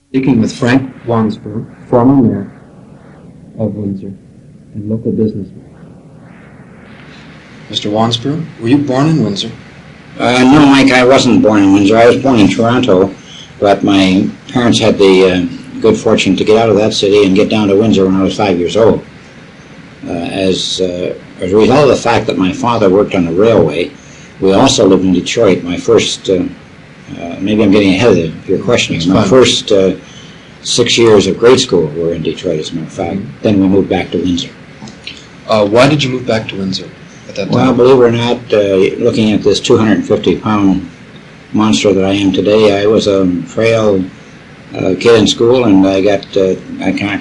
Speaking with Frank Wansbrough, former mayor of Windsor and local businessman. Mr. Wansbrough, were you born in Windsor? No, Mike, I wasn't born in Windsor. I was born in Toronto, but my parents had the good fortune to get out of that city and get down to Windsor when I was 5 years old. As a result of the fact that my father worked on the railway, we also lived in Detroit. My first, maybe I'm getting ahead of your question. My first 6 years of grade school were in Detroit, as a matter of fact. Mm-hmm. Then we moved back to Windsor. Why did you move back to Windsor at that time? Well, believe it or not, looking at this 250-pound monster that I am today, I was a frail kid in school, and I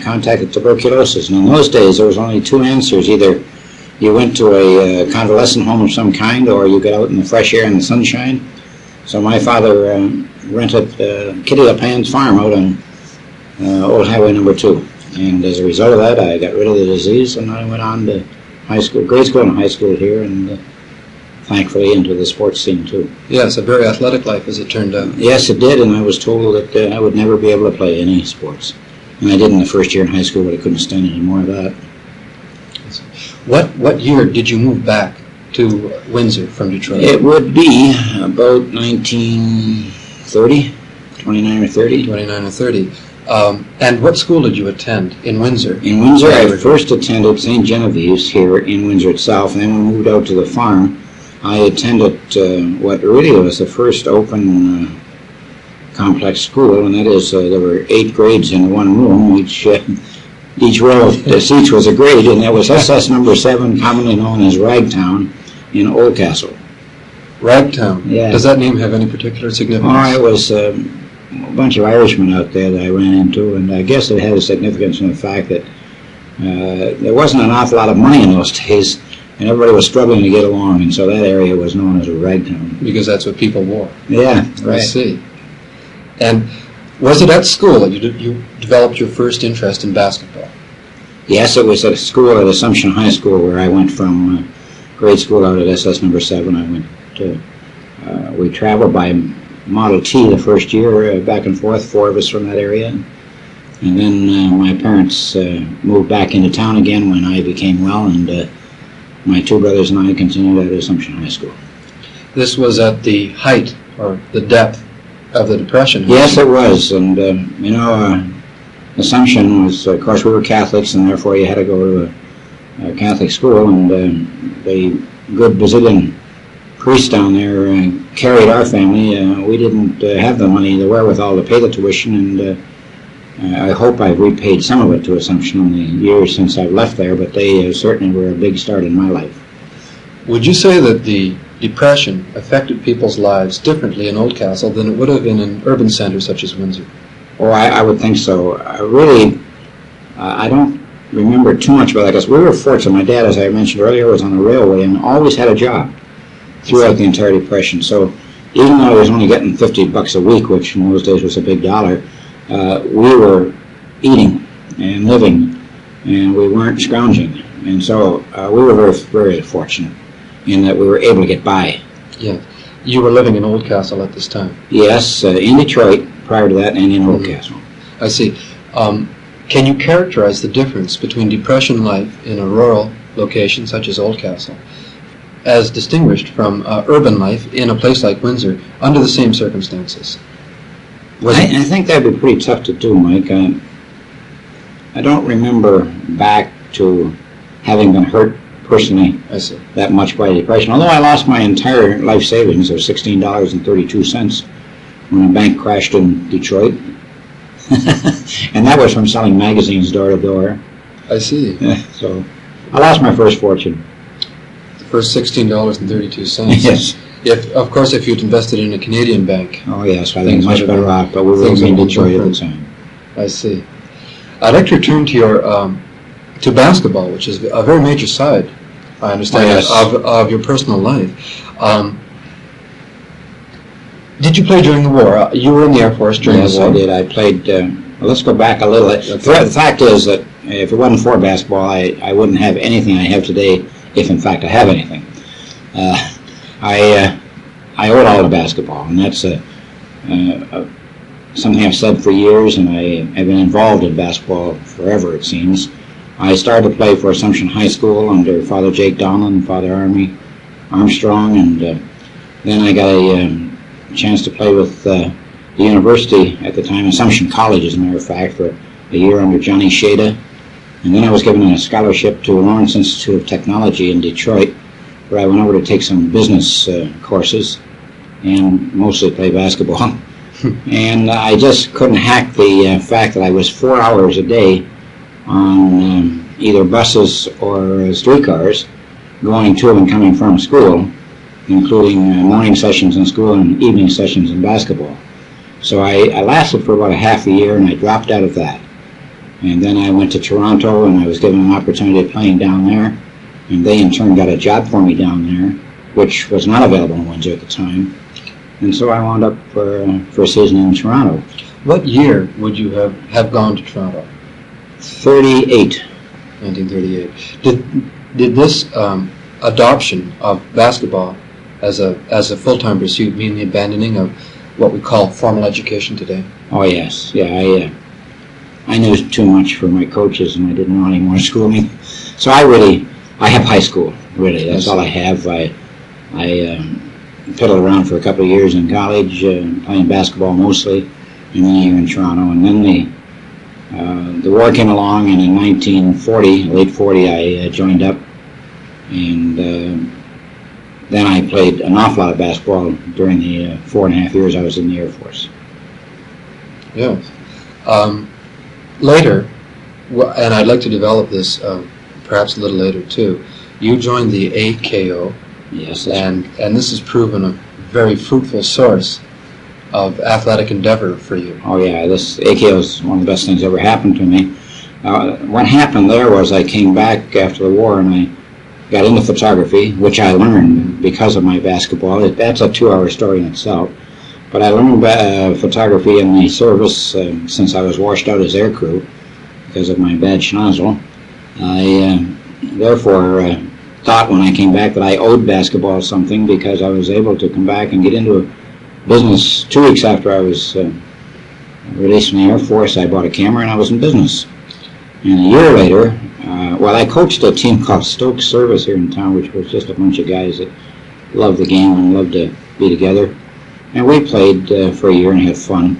contacted tuberculosis. And in those days, there was only two answers: either you went to a convalescent home of some kind, or you got out in the fresh air and the sunshine. So my father rented Kitty LePan's farm out on Old Highway number 2. And as a result of that, I got rid of the disease, and I went on to high school, grade school and high school here, and thankfully into the sports scene too. Yes, a very athletic life, as it turned out. Yes, it did, and I was told that I would never be able to play any sports. And I did in the first year in high school, but I couldn't stand any more of that. What year did you move back to Windsor from Detroit? It would be about 1930, 29 or 30. 29 or 30. And what school did you attend in Windsor? In Windsor, I first attended St. Genevieve's here in Windsor itself, and then when we moved out to the farm, I attended what really was the first open complex school, and that is there were 8 grades in one room. Each row of seats was a grade, and that was SS number 7, commonly known as Ragtown, in Oldcastle. Ragtown? Yeah. Does that name have any particular significance? Oh, it was a bunch of Irishmen out there that I ran into, and I guess it had a significance in the fact that there wasn't an awful lot of money in those days, and everybody was struggling to get along, and so that area was known as a ragtown. Because that's what people wore. Yeah, right. I see. And was it at school that you developed your first interest in basketball? Yes, it was at a school at Assumption High School where I went from grade school out at SS number 7. I went to, we traveled by Model T the first year, back and forth, 4 of us from that area. And then my parents moved back into town again when I became well, and my 2 brothers and I continued at Assumption High School. This was at the height, or the depth, of the Depression. Yes, it was. And, Assumption was, of course, we were Catholics, and therefore you had to go to a Catholic school, and the good Brazilian priest down there carried our family. We didn't have the money, the wherewithal to pay the tuition, and I hope I've repaid some of it to Assumption in the years since I've left there, but they certainly were a big start in my life. Would you say that the Depression affected people's lives differently in Oldcastle than it would have in an urban center such as Windsor? Oh, I would think so. I don't remember too much about that, because we were fortunate. My dad, as I mentioned earlier, was on the railway and always had a job throughout the entire Depression. So even though I was only getting $50 a week, which in those days was a big dollar, we were eating and living, and we weren't scrounging. And so we were very, very fortunate in that we were able to get by. Yeah. You were living in Oldcastle at this time? Yes, in Detroit prior to that, and in Oldcastle. I see. Can you characterize the difference between Depression life in a rural location such as Oldcastle as distinguished from urban life in a place like Windsor under the same circumstances? I think that would be pretty tough to do, Mike. I don't remember back to having been hurt personally that much by depression, although I lost my entire life savings of $16.32 when a bank crashed in Detroit. And that was from selling magazines door to door. I see. So I lost my first fortune. The first $16.32. Yes. Of course, if you'd invested in a Canadian bank. Oh yes, I think much better off, but we were in Detroit at the time. I see. I'd like to return to your to basketball, which is a very major side, I understand, of your personal life. Did you play during the war? You were in the Air Force during the war. Yes, I did. I played, well, let's go back a little. The fact is that if it wasn't for basketball, I wouldn't have anything I have today, if in fact I have anything. I owe it all to basketball, and that's something I've said for years, and I've been involved in basketball forever, it seems. I started to play for Assumption High School under Father Jake Donlan and Father Armstrong, and then I got a chance to play with the university at the time, Assumption College, as a matter of fact, for a year under Johnny Shada. And then I was given a scholarship to Lawrence Institute of Technology in Detroit, where I went over to take some business courses and mostly play basketball. And I just couldn't hack the fact that I was 4 hours a day on either buses or streetcars going to and coming from school, including morning sessions in school and evening sessions in basketball. So I lasted for about a half a year, and I dropped out of that. And then I went to Toronto, and I was given an opportunity of playing down there, and they in turn got a job for me down there, which was not available in Windsor at the time. And so I wound up for a season in Toronto. What year would you have gone to Toronto? 38. 1938. Did this adoption of basketball as a full-time pursuit mean the abandoning of what we call formal education today? Oh yes, yeah. I knew too much for my coaches, and I didn't want any more schooling. So I have high school. Really, that's all I have. I fiddled around for a couple of years in college, playing basketball mostly, and then here in Toronto. And then the war came along, and in 1940, late 40, I joined up, and then I played an awful lot of basketball during the 4.5 years I was in the Air Force. Yes. Later, and I'd like to develop this perhaps a little later too, you joined the AKO. Yes. And this has proven a very fruitful source of athletic endeavor for you. Oh yeah, this AKO is one of the best things that ever happened to me. What happened there was I came back after the war, and I got into photography, which I learned because of my basketball. That's a 2-hour story in itself. But I learned photography in the service since I was washed out as aircrew because of my bad schnozzle. I therefore thought when I came back that I owed basketball something, because I was able to come back and get into a business 2 weeks after I was released from the Air Force. I bought a camera and I was in business. And a year later, I coached a team called Stoke Service here in town, which was just a bunch of guys that loved the game and loved to be together. And we played for a year and had fun.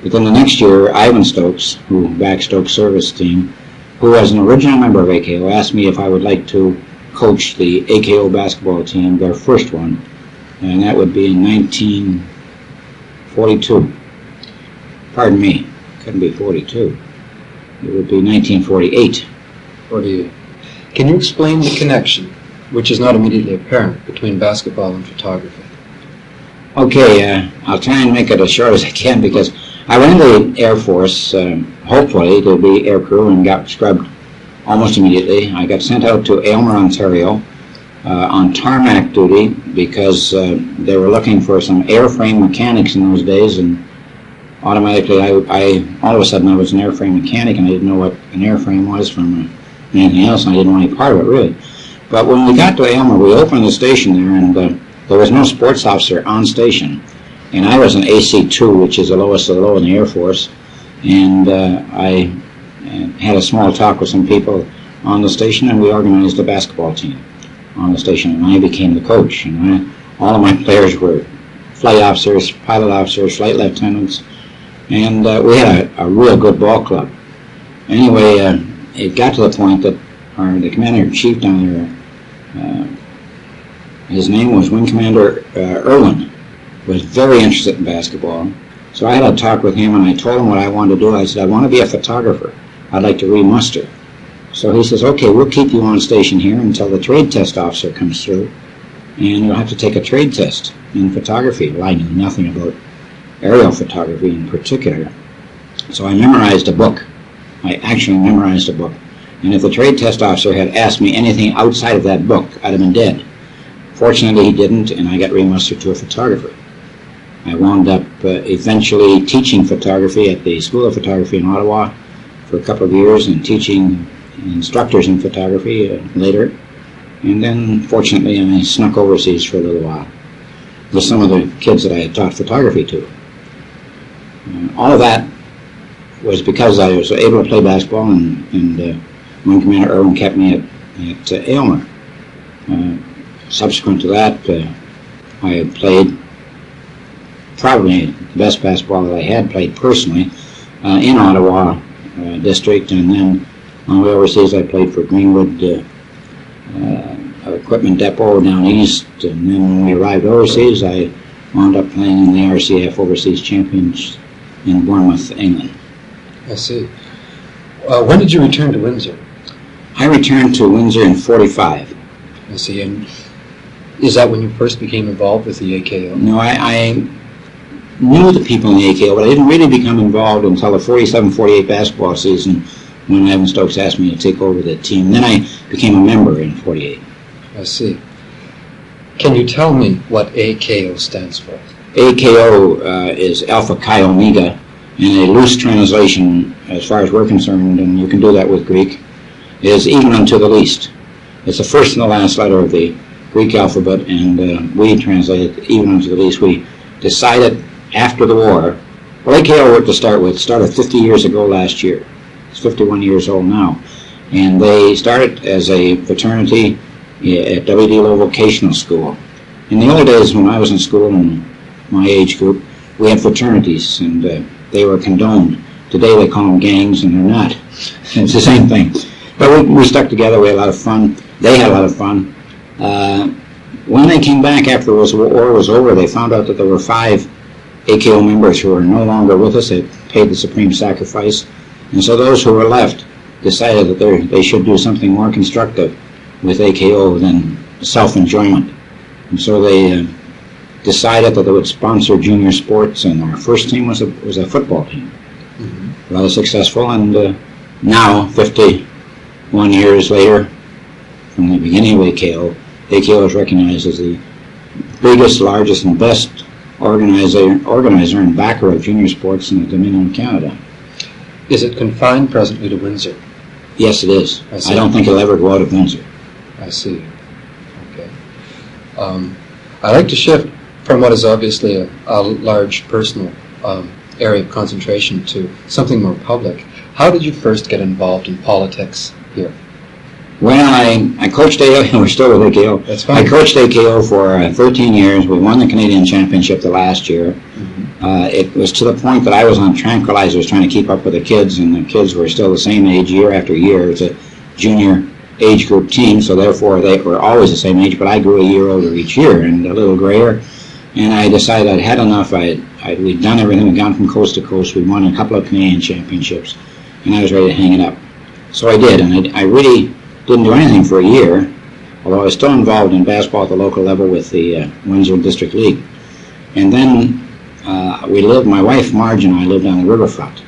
But then the next year, Ivan Stokes, who backed Stoke Service team, who was an original member of AKO, asked me if I would like to coach the AKO basketball team, their first one, and that would be in 1942. Pardon me, couldn't be 42. It would be 1948. 48. Can you explain the connection, which is not immediately apparent, between basketball and photography? Okay, I'll try and make it as short as I can, because I went into the Air Force, hopefully to be aircrew, and got scrubbed almost immediately. I got sent out to Aylmer, Ontario, on tarmac duty, because they were looking for some airframe mechanics in those days, and automatically I all of a sudden I was an airframe mechanic, and I didn't know what an airframe was from anything else, and I didn't want any part of it, really. But when we got to Aylmer, we opened the station there, and there was no sports officer on station, and I was an AC-2, which is the lowest of the low in the Air Force, and I had a small talk with some people on the station, and we organized a basketball team on the station, and I became the coach. And all of my players were flight officers, pilot officers, flight lieutenants, and we had a real good ball club. Anyway, it got to the point that the commander-in-chief down there, his name was Wing Commander Irwin, was very interested in basketball. So I had a talk with him, and I told him what I wanted to do. I said, I want to be a photographer. I'd like to re-muster. So he says, okay, we'll keep you on station here until the trade test officer comes through, and you'll have to take a trade test in photography. Well, I knew nothing about aerial photography in particular. So I memorized a book. I actually memorized a book. And if the trade test officer had asked me anything outside of that book, I'd have been dead. Fortunately, he didn't, and I got re-mustered to a photographer. I wound up eventually teaching photography at the School of Photography in Ottawa for a couple of years, and teaching instructors in photography later. And then, fortunately, I snuck overseas for a little while with some of the kids that I had taught photography to. All of that was because I was able to play basketball, and Wing Commander Irwin kept me at Aylmer. Subsequent to that, I played probably the best basketball that I had played personally in Ottawa district, and then on the way overseas I played for Greenwood Equipment Depot down east, and then when we arrived overseas I wound up playing in the RCF Overseas Champions in Bournemouth, England. I see. When did you return to Windsor? I returned to Windsor in '45. I see. And is that when you first became involved with the AKO? No, I knew the people in the AKO, but I didn't really become involved until the '47-'48 basketball season when Evan Stokes asked me to take over the team. Then I became a member in '48. I see. Can you tell me what AKO stands for? AKO is Alpha Chi Omega, and a loose translation, as far as we're concerned, and you can do that with Greek, is even unto the least. It's the first and the last letter of the Greek alphabet, and we translate it even unto the least. We decided after the war, well, AKO to start with started 50 years ago last year. It's 51 years old now. And they started as a fraternity at W.D. Lowe Vocational School. In the old days when I was in school, in my age group, we had fraternities, and they were condoned. Today they call them gangs, and they're not. It's the same thing. But we stuck together. We had a lot of fun. They had a lot of fun. When they came back after the war was over, they found out that there were 5 AKO members who were no longer with us. They paid the supreme sacrifice. And so those who were left decided that they should do something more constructive with AKO than self-enjoyment. And so they decided that they would sponsor junior sports, and our first team was a football team. Mm-hmm. Rather successful, and now, 51 years later, from the beginning of AKO is recognized as the biggest, largest, and best organizer and backer of junior sports in the Dominion of Canada. Is it confined presently to Windsor? Yes, it is. I don't think it'll ever go out of Windsor. I see. Okay. I'd like to shift from what is obviously a large personal area of concentration to something more public. How did you first get involved in politics here? Well, I coached AKO. We're still with AKO. That's fine. I coached AKO for 13 years. We won the Canadian Championship the last year. Mm-hmm. It was to the point that I was on tranquilizers trying to keep up with the kids, and the kids were still the same age year after year. It's a junior age group team, so therefore they were always the same age, but I grew a year older each year and a little grayer. And I decided I'd had enough. We'd done everything. We'd gone from coast to coast. We'd won a couple of Canadian championships, and I was ready to hang it up. So I did, and I really didn't do anything for a year, although I was still involved in basketball at the local level with the Windsor District League. And then my wife Marge and I lived on the riverfront,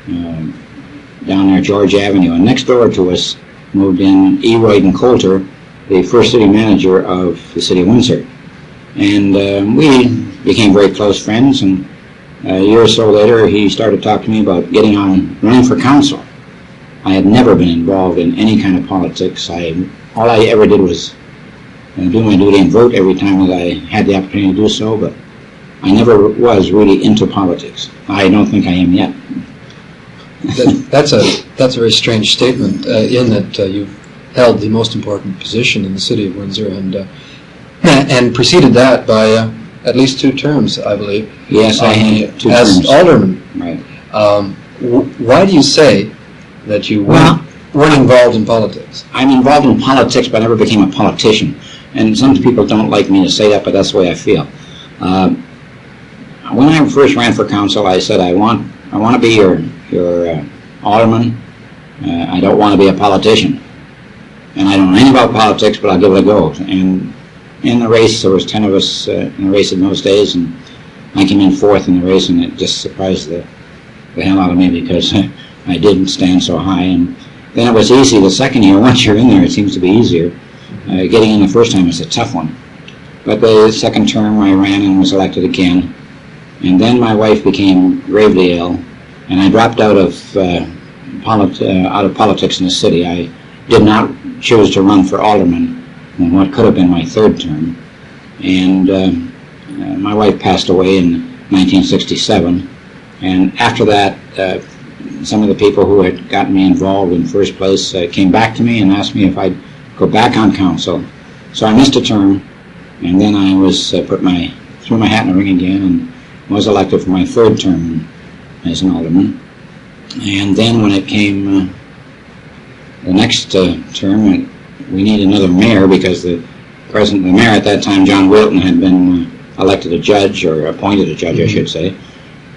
down there George Avenue, and next door to us moved in Eroyd Coulter, the first city manager of the city of Windsor. And we became very close friends, and a year or so later he started talking to me about running for council. I had never been involved in any kind of politics. All I ever did was do my duty and vote every time that I had the opportunity to do so, but I never was really into politics. I don't think I am yet. That's a very strange statement, in that you've held the most important position in the city of Windsor, and preceded that by at least 2 terms, I believe. Yes, I had 2 terms. As alderman. Right. Why do you say that you weren't involved in politics? I'm involved in politics, but I never became a politician. And some people don't like me to say that, but that's the way I feel. When I first ran for council, I said, I want to be your alderman. I don't want to be a politician. And I don't know anything about politics, but I'll give it a go. And in the race, there was 10 of us in the race in those days, and I came in 4th in the race, and it just surprised the hell out of me because I didn't stand so high. And then it was easy the second year. Once you're in there, it seems to be easier. Getting in the first time was a tough one. But the second term, I ran and was elected again. And then my wife became gravely ill, and I dropped out of politics in the city. I did not choose to run for alderman in what could have been my 3rd term. And my wife passed away in 1967, And after that, some of the people who had gotten me involved in the first place came back to me and asked me if I'd go back on council. So I missed a term, and then I was threw my hat in the ring again and was elected for my third term as an alderman. And then when it came the next term, we need another mayor because the mayor at that time, John Wilton, had been elected a judge, or appointed a judge, I should say.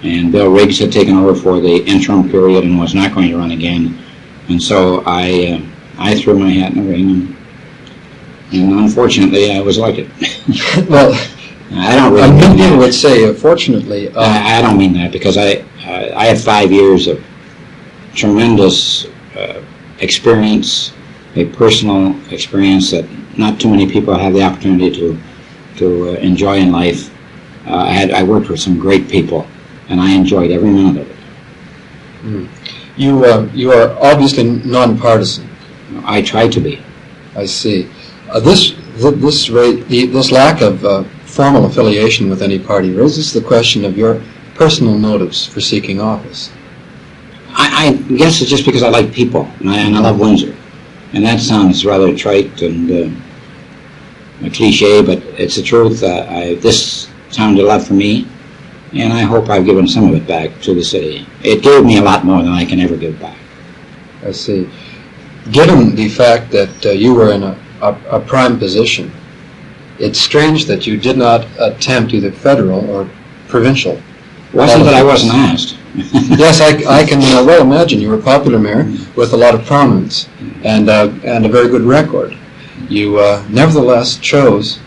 And Bill Riggs had taken over for the interim period and was not going to run again. And so I threw my hat in the ring, and unfortunately I was elected. Well, I don't really many mean people that. would say, fortunately. I don't mean that, because I had 5 years of tremendous experience, a personal experience that not too many people have the opportunity to enjoy in life. I worked with some great people, and I enjoyed every minute of it. Mm. You are obviously nonpartisan. I tried to be. I see. This lack of formal affiliation with any party raises the question of your personal motives for seeking office. I guess it's just because I like people, and I love Windsor. And that sounds rather trite and a cliche, but it's the truth. This town did a lot for me, and I hope I've given some of it back to the city. It gave me a lot more than I can ever give back. I see. Given the fact that you were in a prime position, it's strange that you did not attempt either federal or provincial. Wasn't that I wasn't asked. Yes, I can well imagine. You were a popular mayor with a lot of prominence and a very good record. You nevertheless chose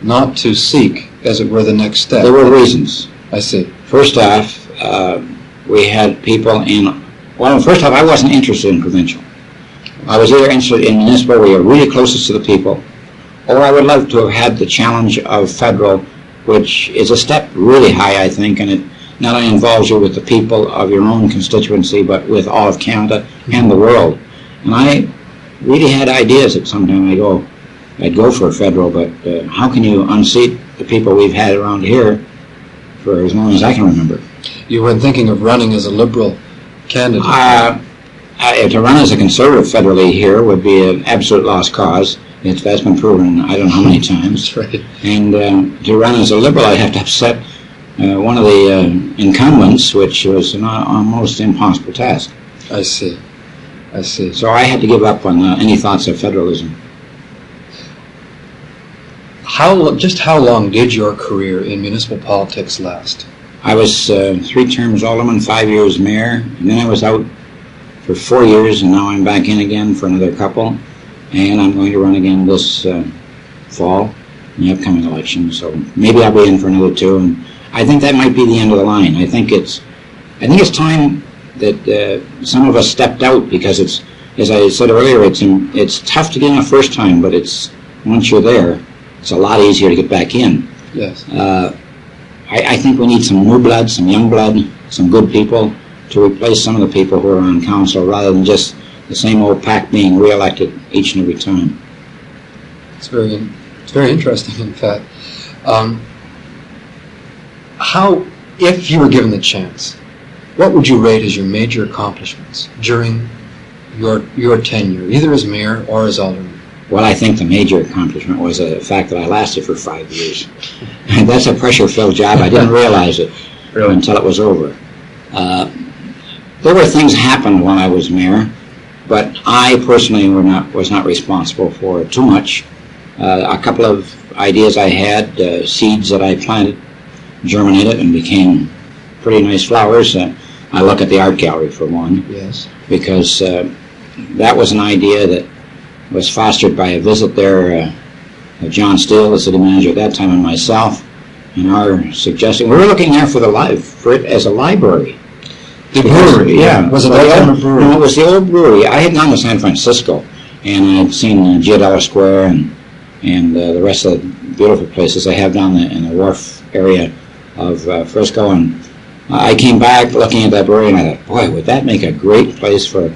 not to seek, as it were, the next step. There were reasons. I see. First off, we had people first off, I wasn't interested in provincial. I was either interested in municipal, where you're really closest to the people, or I would love to have had the challenge of federal, which is a step really high, I think, and it not only involves you with the people of your own constituency, but with all of Canada and the world. And I really had ideas that sometime I'd go for a federal, but how can you unseat the people we've had around here for as long as I can remember? You weren't thinking of running as a Liberal candidate? To run as a Conservative federally here would be an absolute lost cause. That's been proven I don't know how many times. That's right. And to run as a Liberal, I'd have to upset one of the incumbents, which was an almost impossible task. I see. I see. So I had to give up on any thoughts of federalism. Just how long did your career in municipal politics last? I was 3 terms alderman, 5 years mayor, and then I was out for 4 years, and now I'm back in again for another couple, and I'm going to run again this fall in the upcoming election. So maybe I'll be in for another 2, and I think that might be the end of the line. I think it's time that some of us stepped out, because it's, as I said earlier, it's tough to get in a first time, but once you're there, it's a lot easier to get back in. Yes. I think we need some new blood, some young blood, some good people to replace some of the people who are on council, rather than just the same old pack being reelected each and every time. It's very interesting, in fact. If you were given the chance, what would you rate as your major accomplishments during your tenure, either as mayor or as alderman? Well, I think the major accomplishment was the fact that I lasted for 5 years. And that's a pressure-filled job. I didn't realize it until it was over. There were things happened while I was mayor, but I personally was not responsible for too much. A couple of ideas I had, seeds that I planted, germinated and became pretty nice flowers. I look at the art gallery, for one. Yes. Because that was an idea that was fostered by a visit there of John Steele, the city manager at that time, and myself, and our suggesting we were looking there for it as a library. The brewery, yeah. Was it that time a brewery? No, it was the old brewery. I had gone to San Francisco, and I'd seen Giardella Square and the rest of the beautiful places they have down in the wharf area of Frisco, and I came back looking at that brewery, and I thought, boy, would that make a great place for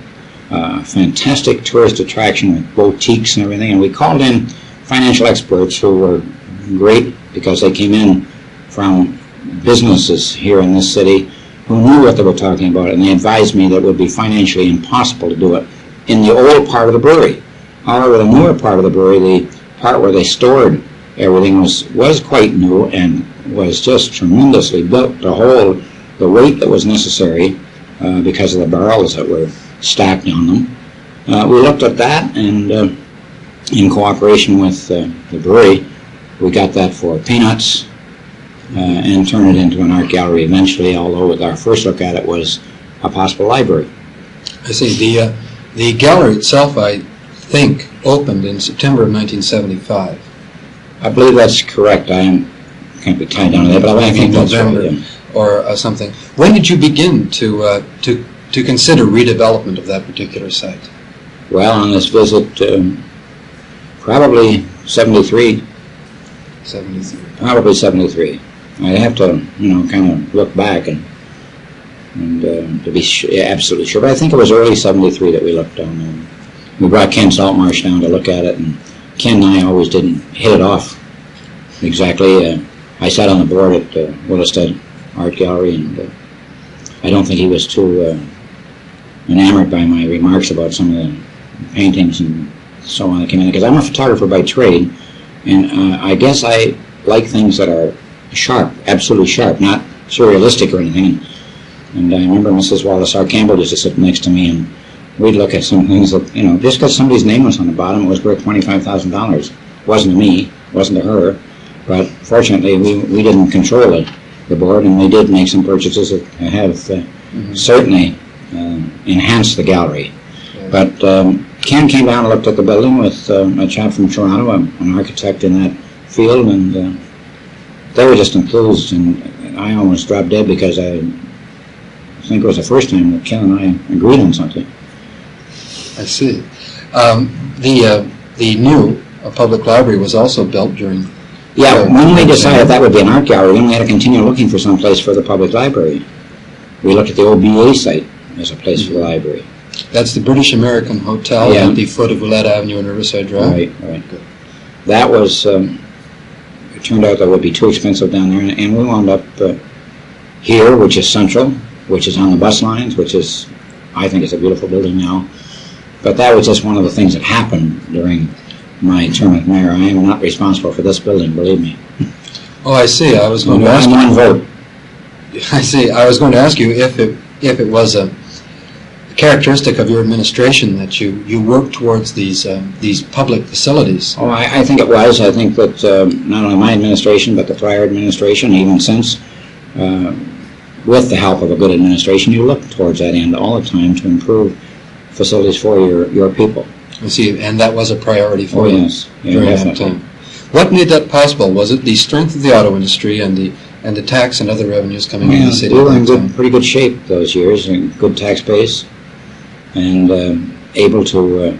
fantastic tourist attraction with boutiques and everything. And we called in financial experts who were great, because they came in from businesses here in this city, who knew what they were talking about, and they advised me that it would be financially impossible to do it in the old part of the brewery. However, the newer part of the brewery, the part where they stored everything, was quite new and was just tremendously built to hold the weight that was necessary because of the barrels that were stacked on them. We looked at that, and in cooperation with the brewery, we got that for peanuts and turned it into an art gallery eventually, although with our first look at it was a possible library. I see. The gallery itself, I think, opened in September of 1975. I believe that's correct. I can't be tied down to that, but I think that's November right, yeah. Or something. When did you begin to consider redevelopment of that particular site? Well, on this visit, probably 73. 73. Probably 73. I'd have to, kind of look back and to be absolutely sure. But I think it was early 73 that we looked down there. We brought Ken Saltmarsh down to look at it, and Ken and I always didn't hit it off exactly. I sat on the board at Willestead Art Gallery, and I don't think he was too enamored by my remarks about some of the paintings and so on that came in, because I'm a photographer by trade, and I guess I like things that are sharp, absolutely sharp, not surrealistic or anything. And I remember Mrs. Wallace R. Campbell used to sit next to me, and we'd look at some things that, just because somebody's name was on the bottom, it was worth $25,000. It wasn't to me, it wasn't to her, but fortunately we didn't control the board, and they did make some purchases that have certainly enhanced the gallery. Yeah. But Ken came down and looked at the building with a chap from Toronto, an architect in that field, and they were just enthused, and I almost dropped dead because I think it was the first time that Ken and I agreed on something. I see. The new public library was also built during... Yeah, when we decided that would be an art gallery, then we had to continue looking for some place for the public library. We looked at the OBA site as a place for the library. That's the British American Hotel at the foot of Willette Avenue and Riverside Drive? Right. Good. That was, it turned out that would be too expensive down there, and we wound up here, which is central, which is on the bus lines, which is, I think it's a beautiful building now. But that was just one of the things that happened during my term as mayor. I am not responsible for this building, believe me. Oh, I see. I was going to ask you. One vote. I see. I was going to ask you if it was a characteristic of your administration that you worked towards these public facilities. Oh, I think it was. I think that not only my administration, but the prior administration, even since, with the help of a good administration, you look towards that end all the time to improve facilities for your people. I see, and that was a priority for you during that time. What made that possible? Was it the strength of the auto industry and the tax and other revenues coming into the city? We were in pretty good shape those years, and good tax base, and able to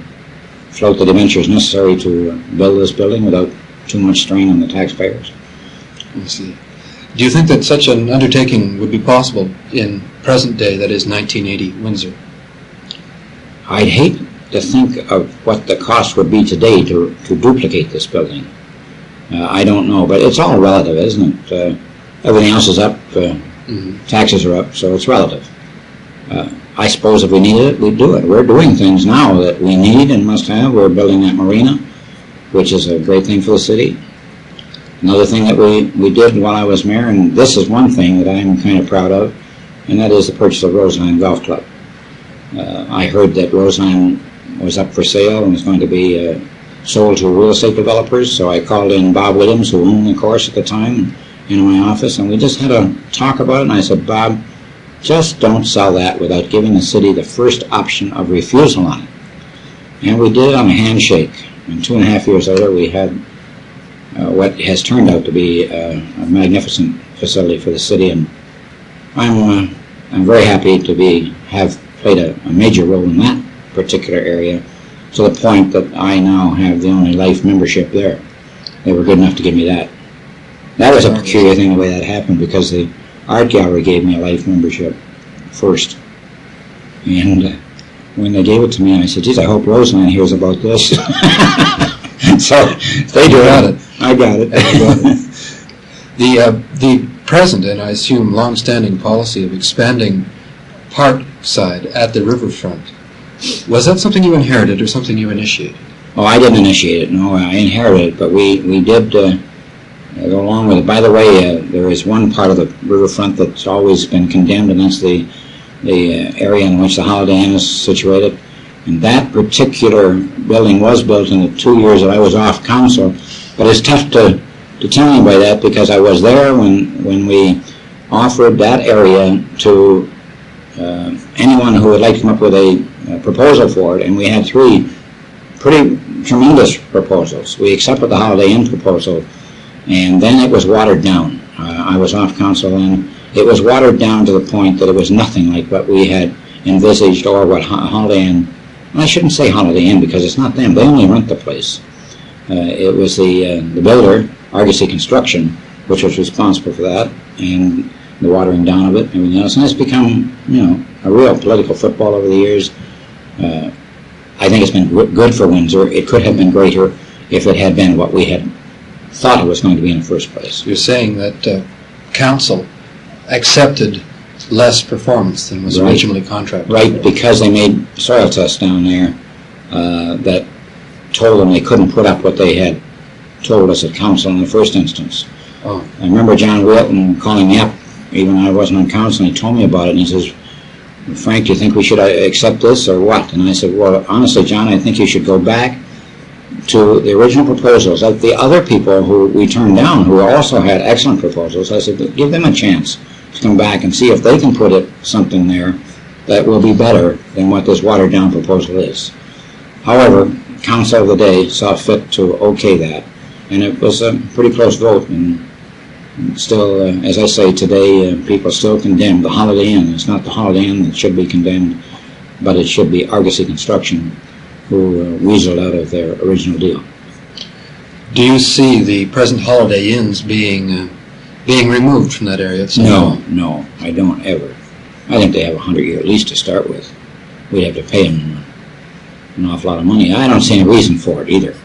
float the debentures necessary to build this building without too much strain on the taxpayers. I see. Do you think that such an undertaking would be possible in present day, that is 1980, Windsor? I'd hate to think of what the cost would be today to duplicate this building. I don't know, but it's all relative, isn't it? Everything else is up, taxes are up, so it's relative. I suppose if we needed it, we'd do it. We're doing things now that we need and must have. We're building that marina, which is a great thing for the city. Another thing that we did while I was mayor, and this is one thing that I'm kind of proud of, and that is the purchase of Roseland Golf Club. I heard that Roseland was up for sale and was going to be sold to real estate developers, so I called in Bob Williams, who owned the course at the time, into my office, and we just had a talk about it, and I said, Bob, just don't sell that without giving the city the first option of refusal on it. And we did it on a handshake, and 2.5 years later we had what has turned out to be a magnificent facility for the city, and I'm very happy to have played a major role in that particular area, to the point that I now have the only life membership there. They were good enough to give me that. That was a peculiar thing, the way that happened, because the art gallery gave me a life membership first. And when they gave it to me, I said, geez, I hope Roseland hears about this. So they got it. I got it. The present and I assume long-standing policy of expanding Parkside at the riverfront, was that something you inherited or something you initiated? Oh, I didn't initiate it. No, I inherited it, but we did go along with it. By the way, there is one part of the riverfront that's always been condemned, and that's the area in which the Holiday Inn is situated. And that particular building was built in the 2 years that I was off council, but it's tough to tell anybody that because I was there when we offered that area to anyone who would like to come up with a proposal for it, and we had 3 pretty tremendous proposals. We accepted the Holiday Inn proposal, and then it was watered down. I was off council, and it was watered down to the point that it was nothing like what we had envisaged or what Holiday Inn, well, I shouldn't say Holiday Inn because it's not them. They only rent the place. It was the builder, Argosy Construction, which was responsible for that, and the watering down of it and everything else. And it's become, a real political football over the years. I think it's been good for Windsor. It could have been greater if it had been what we had thought it was going to be in the first place. You're saying that council accepted less performance than was originally contracted. Right, because they made soil tests down there that told them they couldn't put up what they had told us at council in the first instance. Oh. I remember John Wilton calling me up, even though I wasn't on council, and he told me about it, and he says, Frank, do you think we should accept this or what? And I said, well, honestly, John, I think you should go back to the original proposals. Like the other people who we turned down, who also had excellent proposals, I said, give them a chance to come back and see if they can put something there that will be better than what this watered-down proposal is. However, council of the day saw fit to okay that, and it was a pretty close vote, and still, as I say today, people still condemn the Holiday Inn. It's not the Holiday Inn that should be condemned, but it should be Argosy Construction, who weaseled out of their original deal. Do you see the present Holiday Inns being removed from that area? No, I don't ever. I think they have a 100-year lease to start with. We'd have to pay them an awful lot of money. I don't see any reason for it either.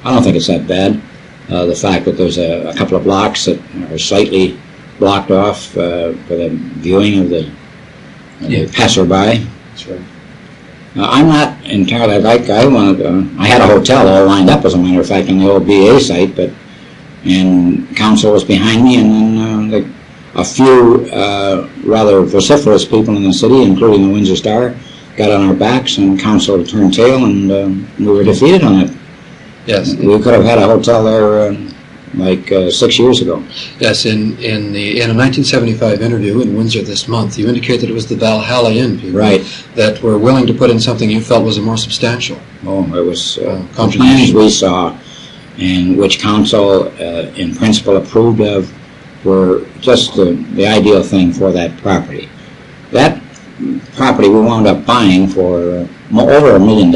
I don't think it's that bad. The fact that there's a couple of blocks that are slightly blocked off for the viewing of the passerby. That's right. I'm not entirely like I wanted. I had a hotel all lined up, as a matter of fact, on the old BA site, and council was behind me, and then a few rather vociferous people in the city, including the Windsor Star, got on our backs, and council turned tail, and we were defeated on it. Yes. We could have had a hotel there 6 years ago. Yes, in a 1975 interview in Windsor this month, you indicated it was the Valhalla Inn people that were willing to put in something you felt was a more substantial. Oh, it was the plans we saw, and which council in principle approved of, were just the ideal thing for that property. That property we wound up buying for over $1 million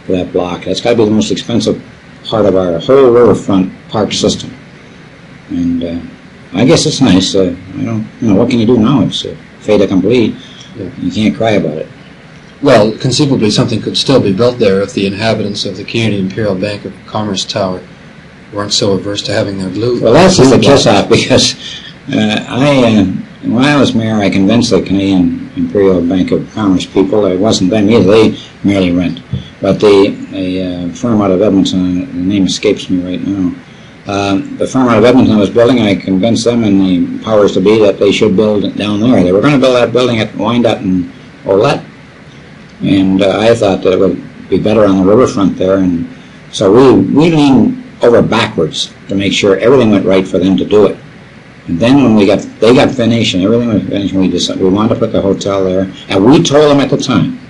for that block. That's got to be the most expensive part of our whole riverfront park system. And I guess it's nice. I don't, what can you do now? It's fait accompli. Yeah. You can't cry about it. Well, conceivably something could still be built there if the inhabitants of the Canadian Imperial Bank of Commerce Tower weren't so averse to having their blue. Well, that's just a kiss-off, because when I was mayor, I convinced the Canadian Imperial Bank of Commerce people, it wasn't them either, they merely rent. But the firm out of Edmonton, the name escapes me right now, the firm out of Edmonton was building, I convinced them and the powers to be that they should build it down there. They were going to build that building at Wyandotte and Olette, and I thought that it would be better on the riverfront there, and so we leaned over backwards to make sure everything went right for them to do it. And then when they got finished and everything was finished, we wanted to put the hotel there, and we told them at the time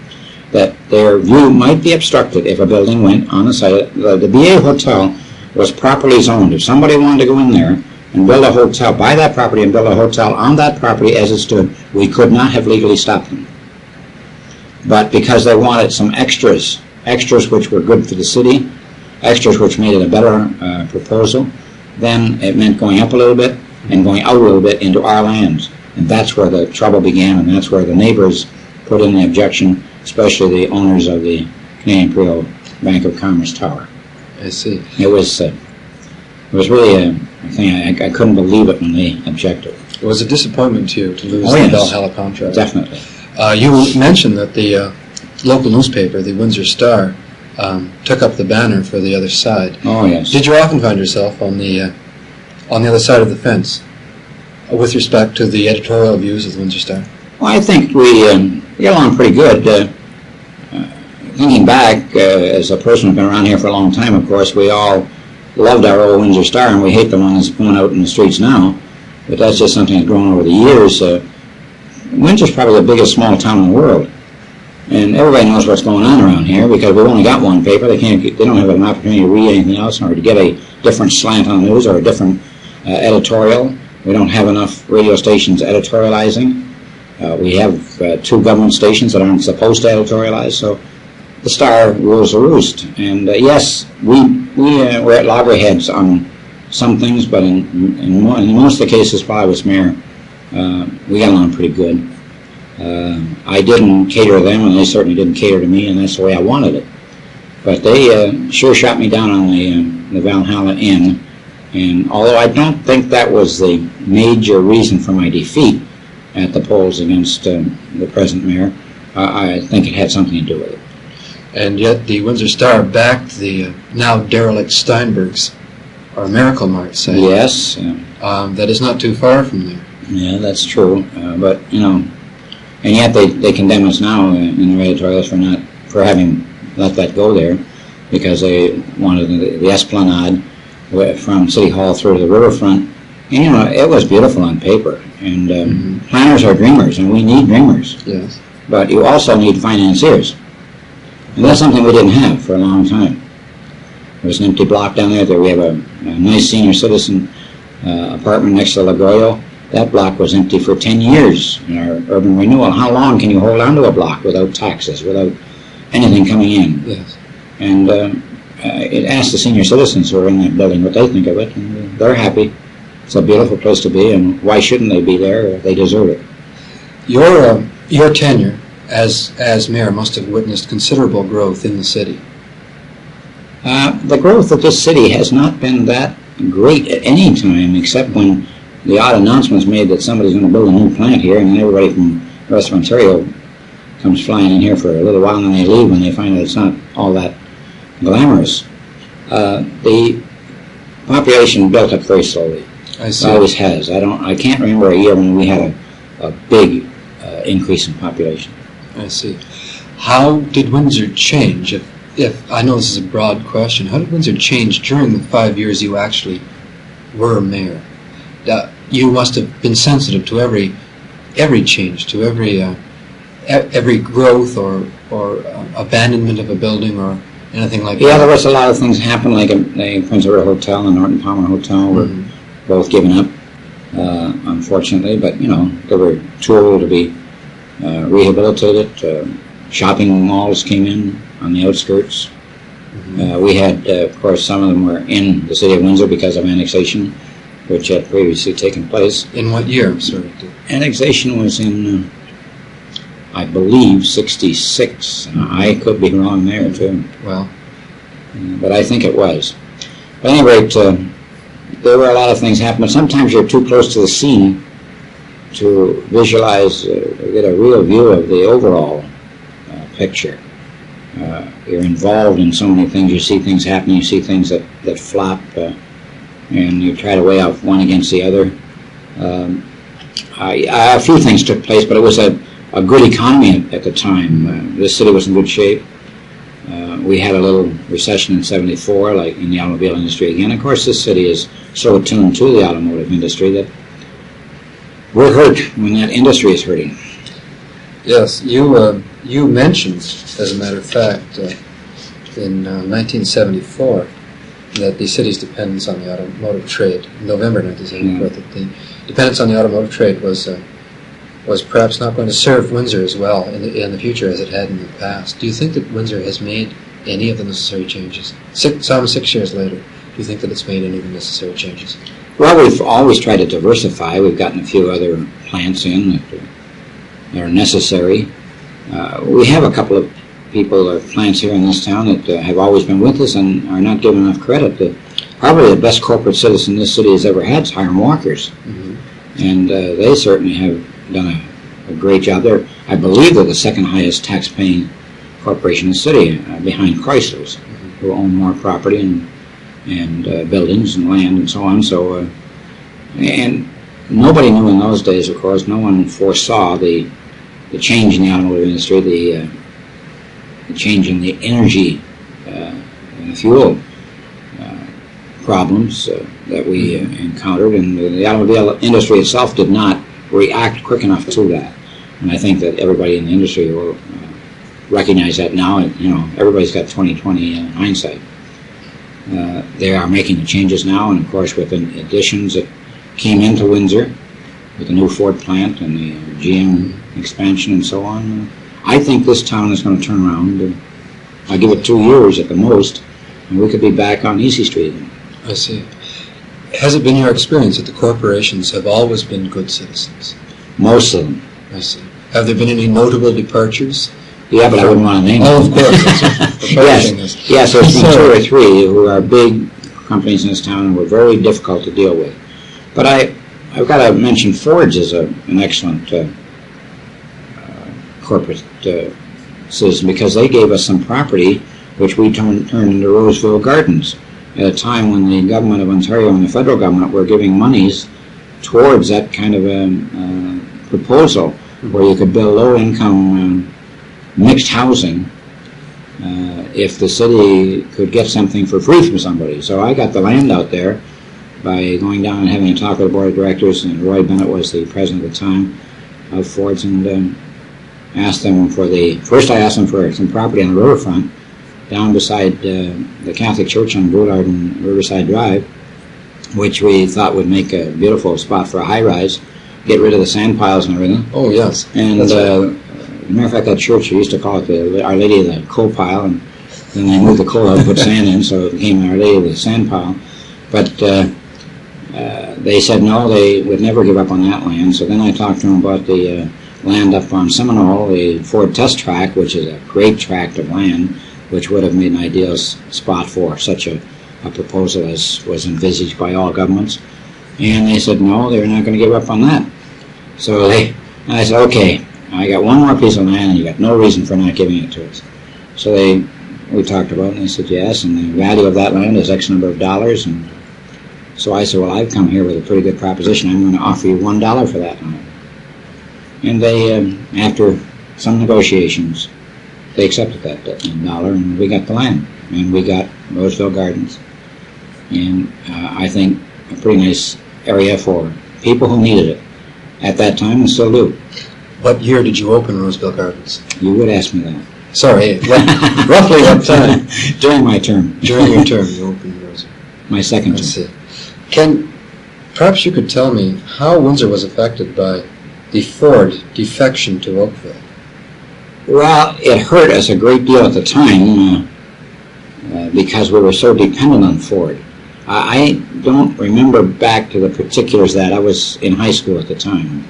that their view might be obstructed if a building went on the site. The BA Hotel was properly zoned. If somebody wanted to go in there and build a hotel, buy that property and build a hotel on that property as it stood, we could not have legally stopped them. But because they wanted some extras which were good for the city, extras which made it a better proposal, then it meant going up a little bit and going out a little bit into our lands. And that's where the trouble began, and that's where the neighbors put in the objection, especially the owners of the Canadian Imperial Bank of Commerce Tower. I see. It was really I couldn't believe it when they objected. It was a disappointment to you to lose Oh, the yes. Valhalla contract. Definitely. You mentioned that the local newspaper, the Windsor Star, took up the banner for the other side. Oh, yes. Did you often find yourself on the other side of the fence with respect to the editorial views of the Windsor Star? Well, I think we get along pretty good. Thinking back, as a person who's been around here for a long time, of course, we all loved our old Windsor Star, and we hate the one that's going out in the streets now. But that's just something that's grown over the years. Windsor's probably the biggest small town in the world, and everybody knows what's going on around here because we've only got one paper. They don't have an opportunity to read anything else or to get a different slant on the news or a different editorial. We don't have enough radio stations editorializing. We have 2 government stations that aren't supposed to editorialize, so the Star rules the roost. And yes, we're at loggerheads on some things, but in most of the cases, while I was mayor, we got along pretty good. I didn't cater to them, and they certainly didn't cater to me, and that's the way I wanted it. But they sure shot me down on the Valhalla Inn, and although I don't think that was the major reason for my defeat at the polls against the present mayor, I think it had something to do with it. And yet the Windsor Star backed the now derelict Steinbergs, or Miracle Mart, say. Yes. That is not too far from there. Yeah, that's true. But, and yet they condemn us now in their editorials for having let that go there, because they wanted the esplanade from City Hall through to the riverfront. And, it was beautiful on paper. And planners are dreamers, and we need dreamers. Yes. But you also need financiers. And that's something we didn't have for a long time. There was an empty block down there. We have a nice senior citizen apartment next to Lagoyo. That block was empty for 10 years in our urban renewal. How long can you hold on to a block without taxes, without anything coming in? Yes. And it asked the senior citizens who are in that building what they think of it, and they're happy. It's a beautiful place to be, and why shouldn't they be there? They deserve it. Your tenure as mayor must have witnessed considerable growth in the city. The growth of this city has not been that great at any time, except when the odd announcement is made that somebody's going to build a new plant here, and then everybody from the rest of Ontario comes flying in here for a little while, and then they leave when they find that it's not all that glamorous. The population built up very slowly. I see. It always has. I can't remember a year when we had a big increase in population. I see. How did Windsor change? If I know this is a broad question, how did Windsor change during the 5 years you actually were mayor? You must have been sensitive to every change, to every growth or abandonment of a building or anything like that. Yeah, there was a lot of things happen, like the Prince Edward Hotel and Norton Palmer Hotel were both given up, unfortunately. But they were too old to be rehabilitated. Shopping malls came in on the outskirts. We had, of course, some of them were in the city of Windsor because of annexation, which had previously taken place. In what year, sir? Annexation was in, I believe, 66. I could be wrong there, too. Well. But I think it was. At any rate, there were a lot of things happening. Sometimes you're too close to the scene to visualize, get a real view of the overall picture. You're involved in so many things. You see things happening. You see things that flop, and you try to weigh out one against the other. A few things took place, but it was a good economy at the time. This city was in good shape. We had a little recession in '74, like in the automobile industry again. Of course, this city is so attuned to the automotive industry that we're hurt when that industry is hurting. Yes, you mentioned, as a matter of fact, in 1974, that the city's dependence on the automotive trade, November 1974, that the dependence on the automotive trade was perhaps not going to serve Windsor as well in the future as it had in the past. Do you think that Windsor has made any of the necessary changes? Some 6 years later, do you think that it's made any of the necessary changes? Well, we've always tried to diversify. We've gotten a few other plants in that are necessary. We have a couple of people or plants here in this town that have always been with us and are not given enough credit. probably the best corporate citizen this city has ever had is Hiram Walker's. And they certainly have done a great job there. I believe they're the second highest tax-paying corporation in the city, behind Chrysler's, who own more property and buildings and land and so on. So, and nobody knew in those days, of course, no one foresaw the change in the automotive industry, the change in the energy and the fuel problems that we encountered, and the automobile industry itself did not react quick enough to that. And I think that everybody in the industry will recognize that now. And, everybody's got 20/20 hindsight. They are making the changes now, and of course with the additions that came into Windsor, with the new Ford plant and the GM expansion and so on, I think this town is going to turn around. I'll give it 2 years at the most, and we could be back on Easy Street. I see. Has it been your experience that the corporations have always been good citizens? Most of them. I see. Have there been any notable departures? Yeah, but I wouldn't want to name them. Oh, of course. Yes, there's been 2 or 3 who are big companies in this town and were very difficult to deal with. But I've got to mention Ford's as an excellent corporate citizen, because they gave us some property which we turned into Roseville Gardens at a time when the government of Ontario and the federal government were giving monies towards that kind of a proposal where you could build low-income mixed housing if the city could get something for free from somebody. So I got the land out there by going down and having a talk with the board of directors, and Roy Bennett was the president at the time of Ford's, and asked them for first I asked them for some property on the riverfront down beside the Catholic Church on Boulevard and Riverside Drive, which we thought would make a beautiful spot for a high-rise, get rid of the sand piles and everything. Oh, yes. And as a matter of fact, that church, we used to call it Our Lady of the Coal Pile, and then they moved the coal out and put sand in, so it became Our Lady of the Sand Pile. But they said no, they would never give up on that land. So then I talked to them about the land up on Seminole, the Ford Test Track, which is a great tract of land, which would have made an ideal spot for such a proposal as was envisaged by all governments. And they said no, they were not going to give up on that. So I said, okay, I got one more piece of land, and you got no reason for not giving it to us. So we talked about it, and they said yes, and the value of that land is X number of dollars. And so I said, well, I've come here with a pretty good proposition. I'm going to offer you $1 for that land. And they, after some negotiations, they accepted that $1, and we got the land, and we got Roseville Gardens. And I think a pretty nice area for people who needed it at that time, and still do. What year did you open Roseville Gardens? You would ask me that. Sorry, roughly what time? During my term. During your term, you opened Roseville. My second term. I see. Perhaps you could tell me how Windsor was affected by the Ford defection to Oakville. Well, it hurt us a great deal at the time because we were so dependent on Ford. I don't remember back to the particulars of that. I was in high school at the time.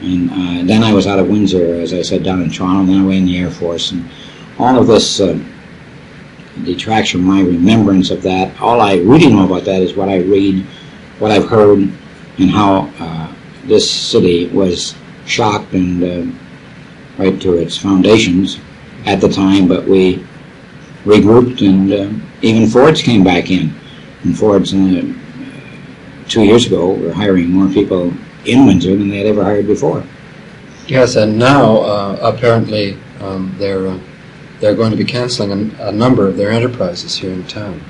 And then I was out of Windsor, as I said, down in Toronto, and then away in the Air Force. And all of this detracts from my remembrance of that. All I really know about that is what I read, what I've heard, and how this city was shocked and right to its foundations at the time, but we regrouped, and even Ford's came back in. And Ford's 2 years ago were hiring more people in Windsor than they had ever hired before. Yes, and now apparently they're going to be canceling a number of their enterprises here in town.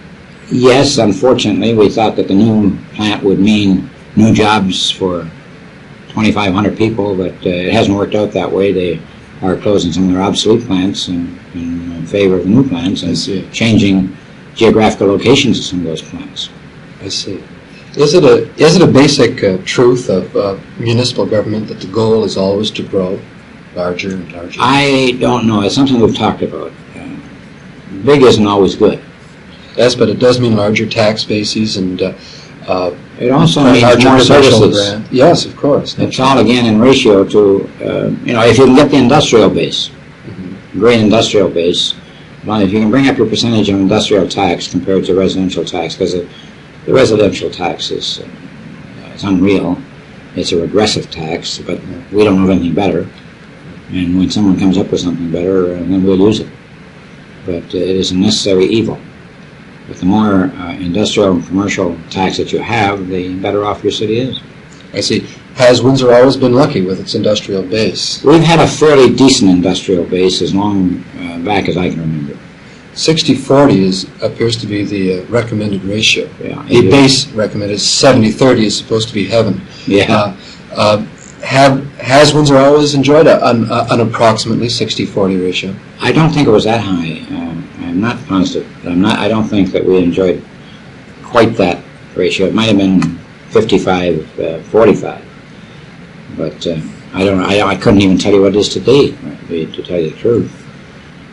Yes, unfortunately, we thought that the new plant would mean new jobs for 2,500 people, but it hasn't worked out that way. They are closing some of their obsolete plants in favor of the new plants and changing geographical locations of some of those plants. I see. Is it a basic truth of municipal government that the goal is always to grow larger and larger? I don't know. It's something we've talked about. Big isn't always good. Yes, but it does mean larger tax bases and it also means larger more services. Brand. Yes, of course. It's all again in ratio to if you can get the industrial base, great industrial base, Well, if you can bring up your percentage of industrial tax compared to residential tax, because the residential tax is it's unreal. It's a regressive tax, but we don't have anything better. And when someone comes up with something better, then we'll use it. But it is a necessary evil. But the more industrial and commercial tax that you have, the better off your city is. I see. Has Windsor always been lucky with its industrial base? We've had a fairly decent industrial base as long back as I can remember. 60-40 appears to be the recommended ratio. Yeah, The base recommended 70-30 is supposed to be heaven. Yeah. Has Windsor always enjoyed an approximately 60-40 ratio? I don't think it was that high. I'm not positive. I don't think that we enjoyed quite that ratio. It might have been 55-45. But I couldn't even tell you what it is today, to tell you the truth.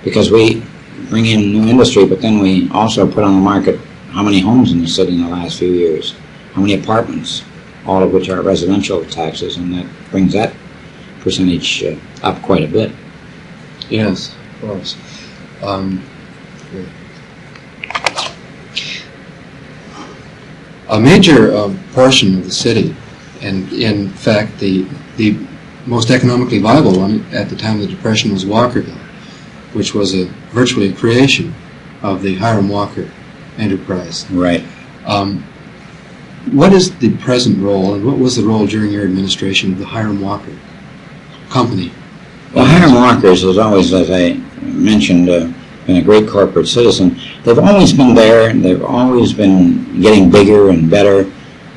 Because we bring in new industry, but then we also put on the market how many homes in the city in the last few years, how many apartments, all of which are residential taxes, and that brings that percentage up quite a bit. Yes, of course. A major portion of the city, and in fact the most economically viable one at the time of the Depression, was Walkerville, which was virtually a creation of the Hiram Walker enterprise. Right. What is the present role, and what was the role during your administration of the Hiram Walker company? Well, Hiram Walkers has always, as I mentioned, been a great corporate citizen. They've always been there, and they've always been getting bigger and better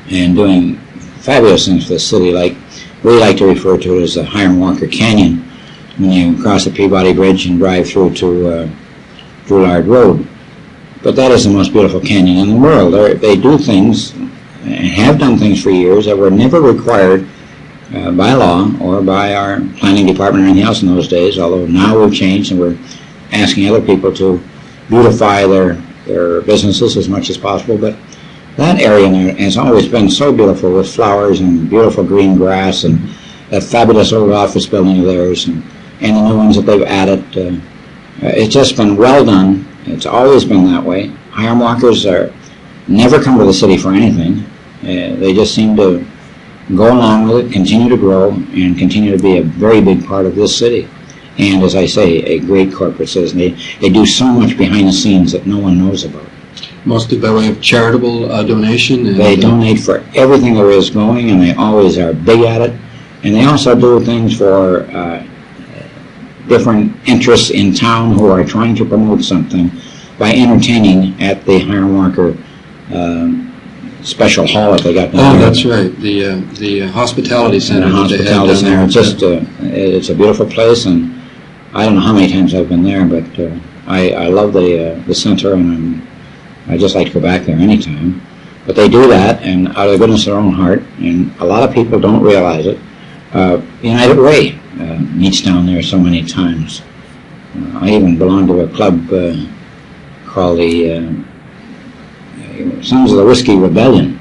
and doing fabulous things for the city. Like, we like to refer to it as the Hiram Walker Canyon when you cross the Peabody Bridge and drive through to Drouillard Road. But that is the most beautiful canyon in the world. They do things and have done things for years that were never required by law or by our planning department or anything else in those days, although now we've changed and we're asking other people to beautify their businesses as much as possible. But that area has always been so beautiful, with flowers and beautiful green grass and that fabulous old office building of theirs and the new ones that they've added. It's just been well done. It's always been that way. Hiram Walkers never come to the city for anything. They just seem to go along with it, continue to grow, and continue to be a very big part of this city. And as I say, a great corporate citizen. They do so much behind the scenes that no one knows about. Mostly by way of charitable donation? They donate for everything there is going, and they always are big at it. And they also do things for different interests in town who are trying to promote something by entertaining at the Hiram Walker special hall that they got down there. Oh, that's right. The hospitality center. The hospitality center. It's a beautiful place, and I don't know how many times I've been there, but I love the center, and I just like to go back there anytime. But they do that, and out of the goodness of their own heart, and a lot of people don't realize it. United Way meets down there so many times. I even belong to a club called the Sons of the Whiskey Rebellion,